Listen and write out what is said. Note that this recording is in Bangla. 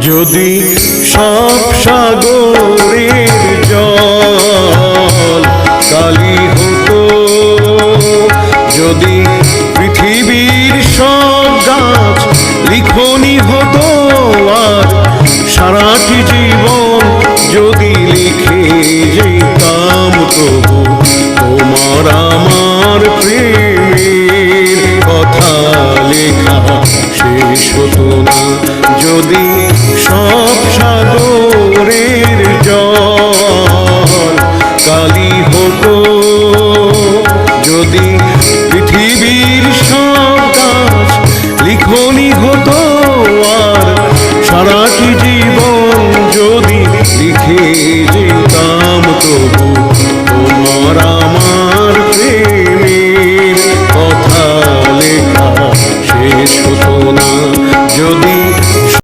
যদি সব সাগরের জল কালি হতো, যদি পৃথিবীর সব গাছ লিখনি হতো, আর সারাটি জীবন যদি লিখে যেতাম তবু তোমার আমার প্রেমের কথা লেখা শেষ হতো না। যদি সব সাগরের জল কালি হতো, যদি পৃথিবীর সব গাছ লিখনি হতো, আর সারাটি জীবন